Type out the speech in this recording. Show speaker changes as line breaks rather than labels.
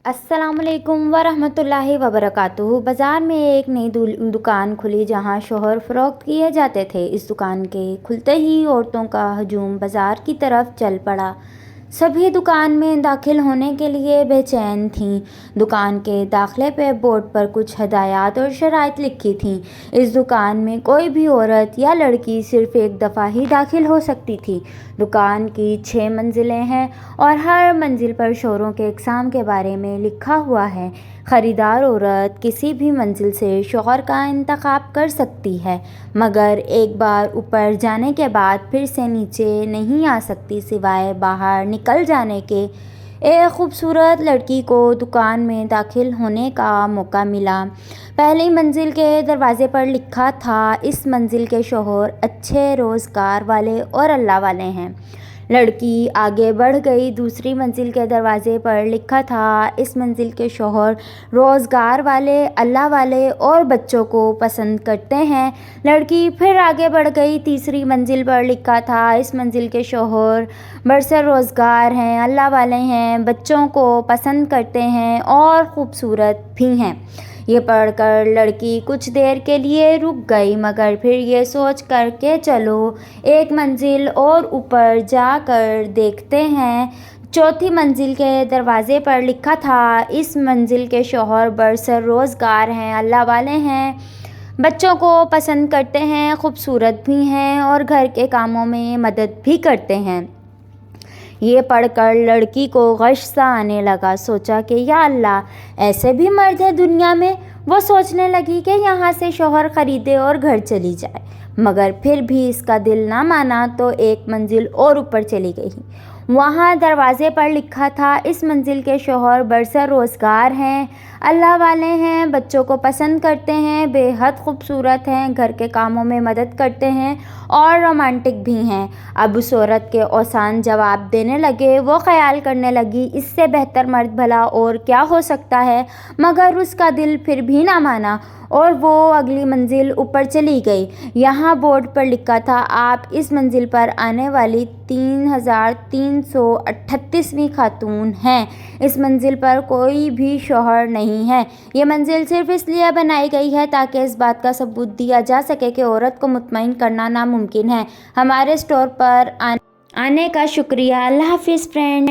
अस्सलाम वालेकुम वरहमतुल्लाहि वबरकातुहू। बाज़ार में एक नई दुकान खुली जहां शौहर फ़रोख्त किए जाते थे। इस दुकान के खुलते ही औरतों का हजूम बाज़ार की तरफ चल पड़ा। सभी दुकान में दाखिल होने के लिए बेचैन थीं। दुकान के दाखिले पे बोर्ड पर कुछ हदायत और शराइत लिखी थीं। इस दुकान में कोई भी औरत या लड़की सिर्फ़ एक दफ़ा ही दाखिल हो सकती थी। दुकान की 6 मंजिलें हैं और हर मंजिल पर शौहरों के इक़साम के बारे में लिखा हुआ है। ख़रीदार औरत किसी भी मंजिल से शौहर का इंतखाब कर सकती है, मगर एक बार ऊपर जाने के बाद फिर से नीचे नहीं आ सकती सिवाय बाहर निकल जाने के। एक खूबसूरत लड़की को दुकान में दाखिल होने का मौका मिला। पहली मंजिल के दरवाज़े पर लिखा था, इस मंजिल के शौहर अच्छे रोज़गार वाले और अल्लाह वाले हैं। लड़की आगे बढ़ गई। दूसरी मंजिल के दरवाज़े पर लिखा था, इस मंजिल के शौहर रोज़गार वाले, अल्लाह वाले और बच्चों को पसंद करते हैं। लड़की फिर आगे बढ़ गई। तीसरी मंजिल पर लिखा था, इस मंजिल के शौहर बरसर रोज़गार हैं, अल्लाह वाले हैं, बच्चों को पसंद करते हैं और ख़ूबसूरत भी हैं। ये पढ़कर लड़की कुछ देर के लिए रुक गई, मगर फिर ये सोच कर के चलो एक मंजिल और ऊपर जाकर देखते हैं। चौथी मंजिल के दरवाज़े पर लिखा था, इस मंजिल के शौहर बरसर रोज़गार हैं, अल्लाह वाले हैं, बच्चों को पसंद करते हैं, खूबसूरत भी हैं और घर के कामों में मदद भी करते हैं। ये पढ़कर लड़की को गुस्सा आने लगा। सोचा कि या अल्लाह, ऐसे भी मर्द हैं दुनिया में। वो सोचने लगी कि यहाँ से शौहर ख़रीदे और घर चली जाए, मगर फिर भी इसका दिल ना माना तो एक मंजिल और ऊपर चली गई। वहाँ दरवाज़े पर लिखा था, इस मंजिल के शौहर बरसर रोज़गार हैं, अल्लाह वाले हैं, बच्चों को पसंद करते हैं, बेहद खूबसूरत हैं, घर के कामों में मदद करते हैं और रोमांटिक भी हैं। अब उस औरत के औसान जवाब देने लगे। वो ख़याल करने लगी, इससे बेहतर मर्द भला और क्या हो सकता है, मगर उसका दिल फिर भी ना माना और वो अगली मंजिल ऊपर चली गई। यहाँ बोर्ड पर लिखा था, आप इस मंजिल पर आने वाली 3338वीं खातून हैं। इस मंजिल पर कोई भी शौहर नहीं है। ये मंजिल सिर्फ इसलिए बनाई गई है ताकि इस बात का सबूत दिया जा सके कि औरत को मुतमईन करना नामुमकिन है। हमारे स्टोर पर आने का शुक्रिया। अल्लाह हाफ़िज़ फ्रेंड।